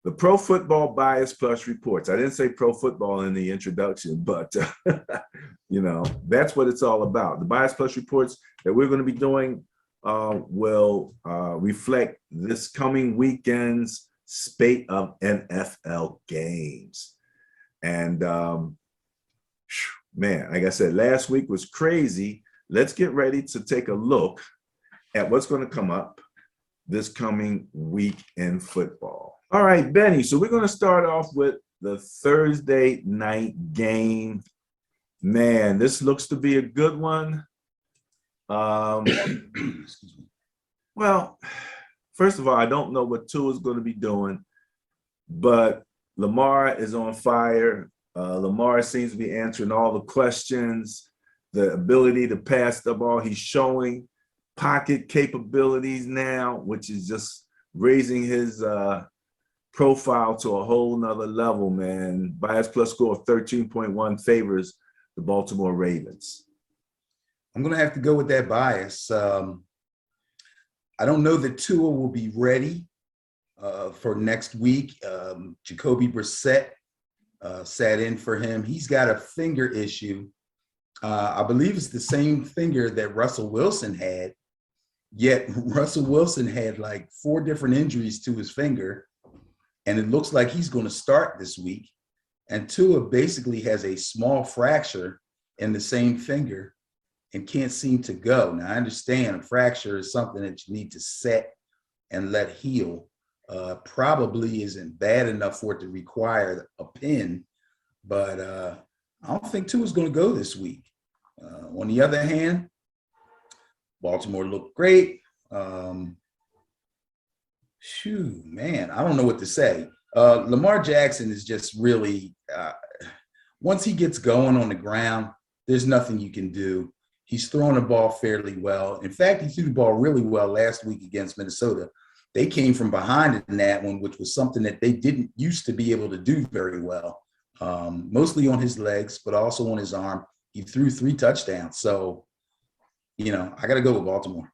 the Pro Football Bias Plus reports. I didn't say pro football in the introduction, but that's what it's all about. The Bias Plus reports that we're going to be doing will reflect this coming weekend's spate of NFL games. And man, like I said, last week was crazy. Let's get ready to take a look at what's going to come up this coming week in football. All right, Benny, so we're going to start off with the Thursday night game. Man, this looks to be a good one. Well, first of all, I don't know what Tua is going to be doing, but Lamar is on fire. Lamar seems to be answering all the questions, the ability to pass the ball. He's showing pocket capabilities now, which is just raising his profile to a whole nother level, man. Bias Plus score of 13.1 favors the Baltimore Ravens. I'm going to have to go with that bias. I don't know that Tua will be ready for next week. Jacoby Brissett sat in for him. He's got a finger issue. I believe it's the same finger that Russell Wilson had, yet Russell Wilson had like 4 different injuries to his finger, and it looks like he's going to start this week. And Tua basically has a small fracture in the same finger and can't seem to go. Now, I understand a fracture is something that you need to set and let heal. Probably isn't bad enough for it to require a pin, but I don't think Tua is going to go this week. On the other hand, Baltimore looked great. Man, I don't know what to say. Lamar Jackson is just really, once he gets going on the ground, there's nothing you can do. He's throwing the ball fairly well. In fact, he threw the ball really well last week against Minnesota. They came from behind in that one, which was something that they didn't used to be able to do very well, mostly on his legs, but also on his arm. He threw 3 touchdowns. So, I got to go with Baltimore.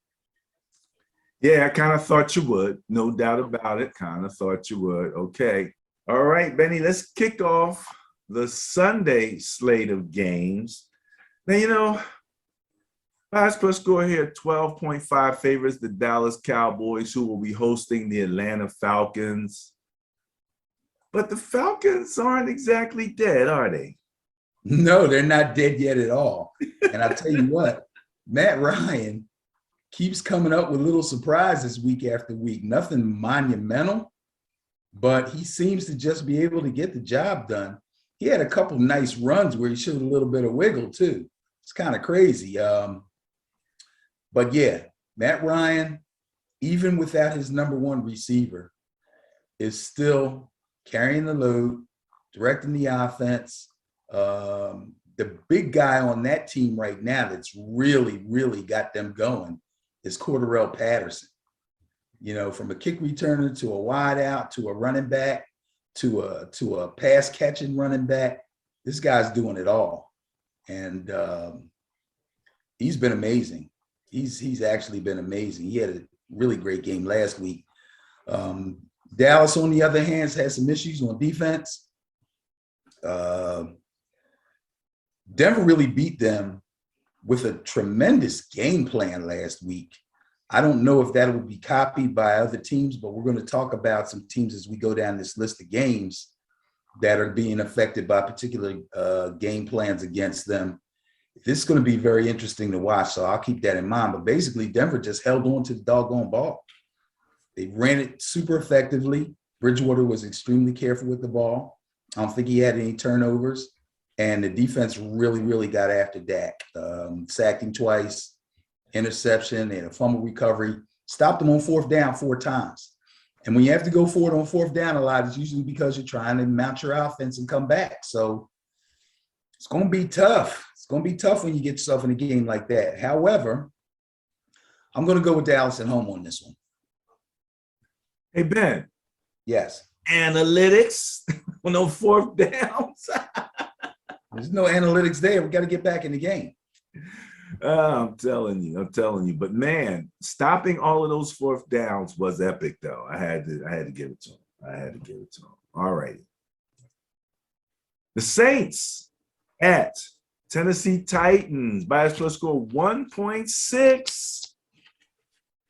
Yeah, I kind of thought you would. No doubt about it. Kind of thought you would. Okay. All right, Benny, let's kick off the Sunday slate of games. Now, Bias Plus score here, 12.5 favors the Dallas Cowboys, who will be hosting the Atlanta Falcons. But the Falcons aren't exactly dead, are they? No, they're not dead yet at all. And I tell you what, Matt Ryan keeps coming up with little surprises week after week. Nothing monumental, but he seems to just be able to get the job done. He had a couple nice runs where he showed a little bit of wiggle too. It's kind of crazy. But yeah, Matt Ryan, even without his number 1 receiver, is still carrying the load, directing the offense. The big guy on that team right now that's really, really got them going is Corduro Patterson. From a kick returner to a wide out to a running back to a pass catching running back, this guy's doing it all. And he's been amazing. He's actually been amazing. He had a really great game last week. Dallas, on the other hand, has some issues on defense. Denver really beat them with a tremendous game plan last week. I don't know if that will be copied by other teams, but we're going to talk about some teams as we go down this list of games that are being affected by particular game plans against them. This is going to be very interesting to watch, so I'll keep that in mind. But basically, Denver just held on to the doggone ball. They ran it super effectively. Bridgewater was extremely careful with the ball. I don't think he had any turnovers. And the defense really, really got after Dak. Sacked him twice, interception, and a fumble recovery. Stopped him on 4th down 4 times. And when you have to go for it on 4th down a lot, it's usually because you're trying to mount your offense and come back. So it's going to be tough. It's going to be tough when you get yourself in a game like that. However, I'm going to go with Dallas at home on this one. Hey, Ben. Yes. Analytics on those 4th downs. There's no analytics there. We got to get back in the game. I'm telling you. But man, stopping all of those 4th downs was epic, though. I had to give it to him. I had to give it to him. All right. The Saints at Tennessee Titans. Bias plus score 1.6.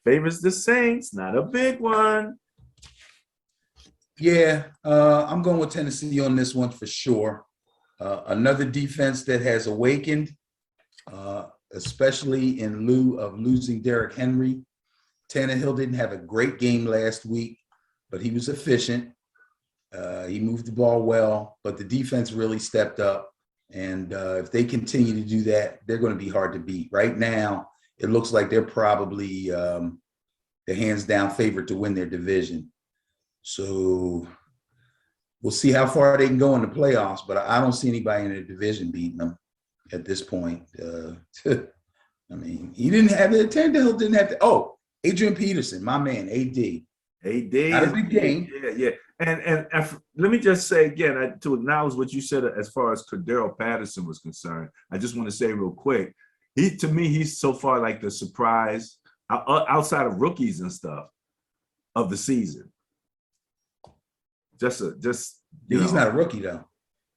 Favors the Saints. Not a big one. Yeah, I'm going with Tennessee on this one for sure. Another defense that has awakened, especially in lieu of losing Derrick Henry. Tannehill didn't have a great game last week, but he was efficient. He moved the ball well, but the defense really stepped up. And if they continue to do that, they're going to be hard to beat. Right now, it looks like they're probably the hands-down favorite to win their division. So we'll see how far they can go in the playoffs, but I don't see anybody in the division beating them at this point. I mean, he didn't have it. Tannehill didn't have to. Oh, Adrian Peterson, my man, AD. Not a big game. Yeah. And let me just say again, to acknowledge what you said as far as Corduro Patterson was concerned, I just want to say real quick, to me, he's so far like the surprise outside of rookies and stuff of the season. He's not a rookie though.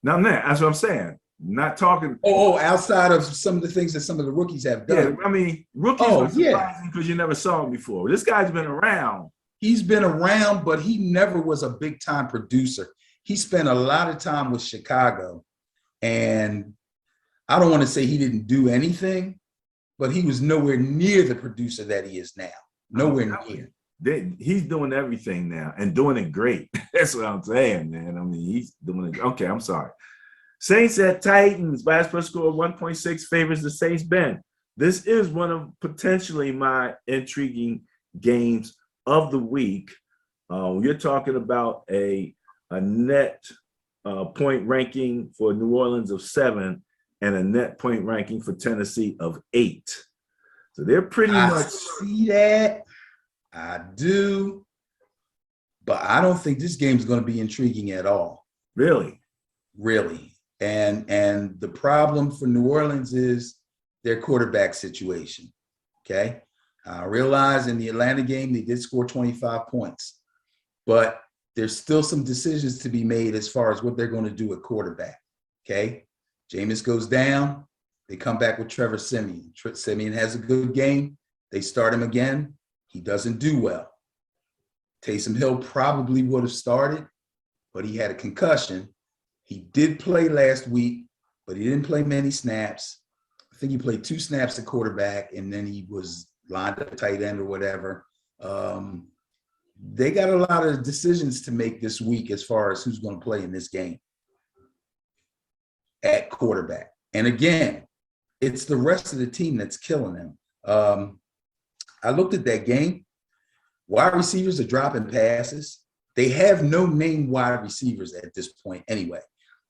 No, man, that's what I'm saying. Not talking. Outside of some of the things that some of the rookies have done. Yeah, I mean, rookies are surprising because you never saw him before. This guy's been around. He's been around, but he never was a big-time producer. He spent a lot of time with Chicago, and I don't want to say he didn't do anything, but he was nowhere near the producer that he is now. Nowhere near. He's doing everything now and doing it great. That's what I'm saying, man. I mean, he's doing it. Okay, I'm sorry. Saints at Titans. Bias plus score 1.6 favors the Saints. Ben, this is one of potentially my intriguing games of the week. You're talking about a net point ranking for New Orleans of 7 and a net point ranking for Tennessee of 8. So they're pretty much. See that. I do. But I don't think this game is going to be intriguing at all. Really? Really. And the problem for New Orleans is their quarterback situation. Okay. I realize in the Atlanta game, they did score 25 points, but there's still some decisions to be made as far as what they're going to do at quarterback. Okay. Jameis goes down. They come back with Trevor Siemian. Siemian has a good game. They start him again. He doesn't do well. Taysom Hill probably would have started, but he had a concussion. He did play last week, but he didn't play many snaps. I think he played 2 snaps at quarterback, and then he was lined up tight end or whatever. They got a lot of decisions to make this week as far as who's going to play in this game at quarterback. And again, it's the rest of the team that's killing them. I looked at that game. Wide receivers are dropping passes. They have no named wide receivers at this point anyway.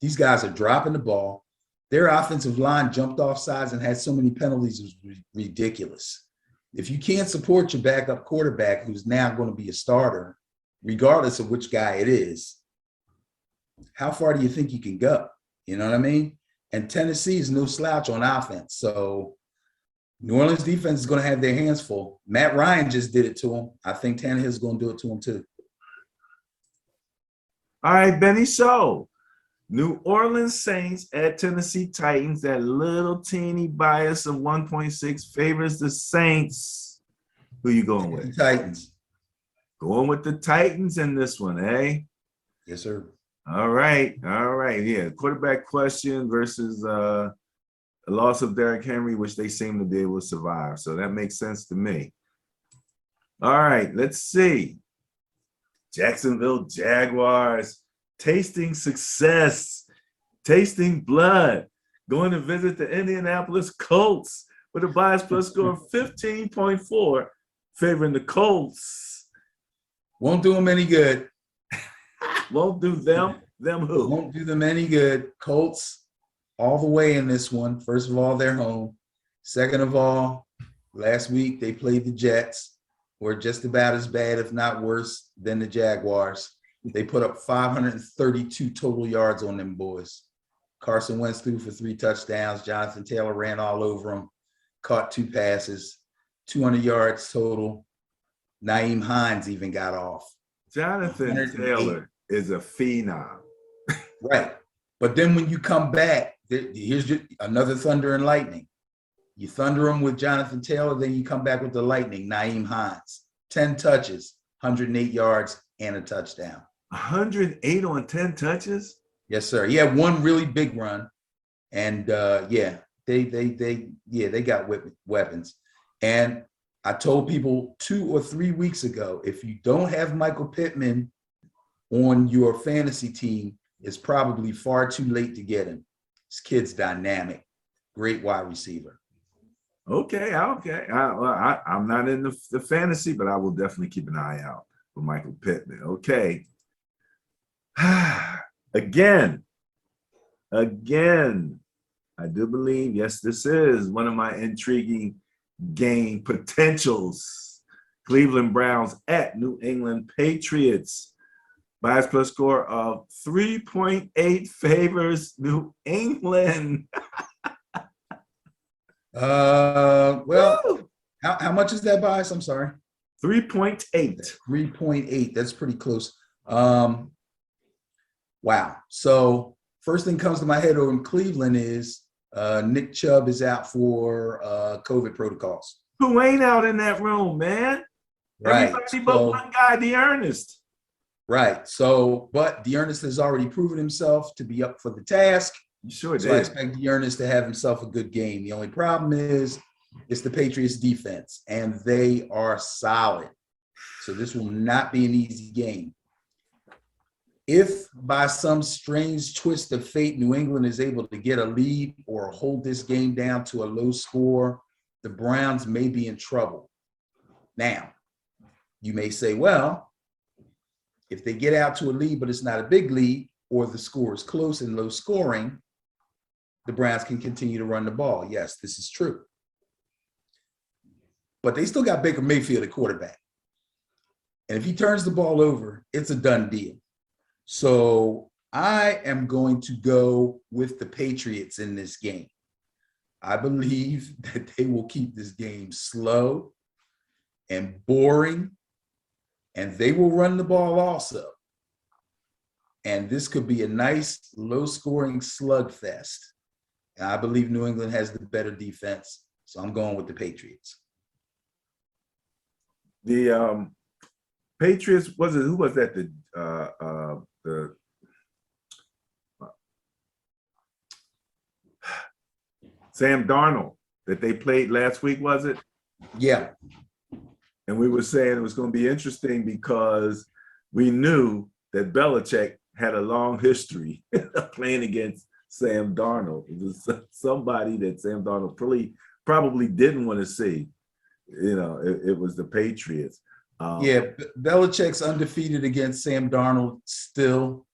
These guys are dropping the ball. Their offensive line jumped off sides and had so many penalties, it was ridiculous. If you can't support your backup quarterback, who's now going to be a starter, regardless of which guy it is, how far do you think you can go? You know what I mean? And Tennessee is no slouch on offense. So New Orleans defense is going to have their hands full. Matt Ryan just did it to him. I think Tannehill is going to do it to him too. All right, Benny. So New Orleans Saints at Tennessee Titans. That little teeny bias of 1.6 favors the Saints. Who you going with? Titans. Going with the Titans in this one, eh? Yes, sir. All right. Yeah, quarterback question versus the loss of Derrick Henry, which they seem to be able to survive. So that makes sense to me. All right, let's see. Jacksonville Jaguars tasting success, tasting blood, going to visit the Indianapolis Colts with a bias plus score of 15.4, favoring the Colts. Won't do them any good. Won't do them. Them who? Won't do them any good. Colts all the way in this one. First of all, they're home. Second of all, last week they played the Jets, who are just about as bad, if not worse, than the Jaguars. They put up 532 total yards on them boys. Carson Wentz threw for 3 touchdowns. Jonathan Taylor ran all over him, caught 2 passes, 200 yards total. Naeem Hines even got off Jonathan 108. Taylor is a phenom. Right. But then when you come back, here's another thunder and lightning. You thunder him with Jonathan Taylor, then you come back with the lightning, Nyheim Hines. 10 touches, 108 yards, and a touchdown. 108 on 10 touches? Yes, sir. He had one really big run. And they got weapons. And I told people 2 or 3 weeks ago, if you don't have Michael Pittman on your fantasy team, it's probably far too late to get him. This kid's dynamic, great wide receiver. Okay. I'm not in the fantasy, but I will definitely keep an eye out for Michael Pittman. Okay. Again, I do believe, yes, this is one of my intriguing game potentials. Cleveland Browns at New England Patriots. Bias plus score of 3.8 favors New England. Well, how much is that bias? I'm sorry. 3.8. 3.8. That's pretty close. Wow. So first thing comes to my head over in Cleveland is Nick Chubb is out for COVID protocols. Who ain't out in that room, man? Right. Everybody but one guy, D'Ernest. Right. So, but D'Ernest has already proven himself to be up for the task. You sure So did. I expect D'Ernest to have himself a good game. The only problem is it's the Patriots defense, and they are solid. So this will not be an easy game. If by some strange twist of fate, New England is able to get a lead or hold this game down to a low score, the Browns may be in trouble. Now, you may say, well, if they get out to a lead, but it's not a big lead, or the score is close and low scoring, the Browns can continue to run the ball. Yes, this is true. But they still got Baker Mayfield at quarterback. And if he turns the ball over, it's a done deal. So I am going to go with the Patriots in this game. I believe that they will keep this game slow and boring, and they will run the ball also. And this could be a nice, low-scoring slugfest. And I believe New England has the better defense, so I'm going with the Patriots. The Patriots, who was that? The Sam Darnold that they played last week, was it? Yeah. And we were saying it was going to be interesting because we knew that Belichick had a long history of playing against Sam Darnold. It was somebody that Sam Darnold probably didn't want to see. You know, it was the Patriots. Belichick's undefeated against Sam Darnold still.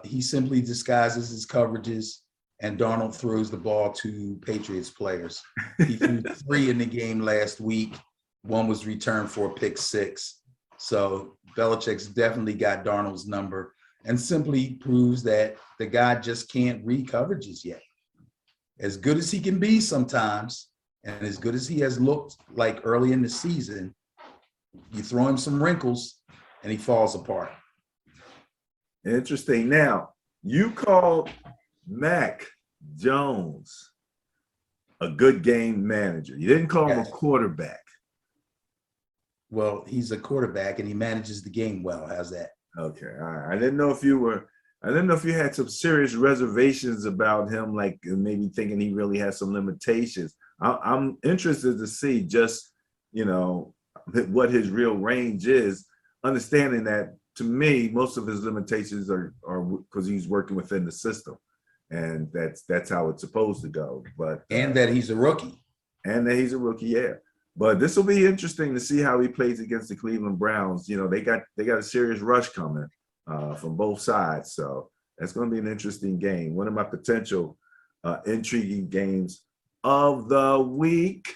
He simply disguises his coverages, and Darnold throws the ball to Patriots players. He threw 3 in the game last week. 1 was returned for a pick 6. So Belichick's definitely got Darnold's number, and simply proves that the guy just can't read coverages yet. As good as he can be sometimes, and as good as he has looked like early in the season, you throw him some wrinkles and he falls apart. Interesting. Now, you called Mac Jones a good game manager. You didn't call him a quarterback. Well, he's a quarterback and he manages the game well. How's that? Okay. All right. I didn't know if you had some serious reservations about him, like maybe thinking he really has some limitations. I'm interested to see just, what his real range is, understanding that, to me, most of his limitations are because he's working within the system, and that's how it's supposed to go. But that he's a rookie. Yeah. But this will be interesting to see how he plays against the Cleveland Browns. They got a serious rush coming from both sides, so that's going to be an interesting game. One of my potential intriguing games of the week.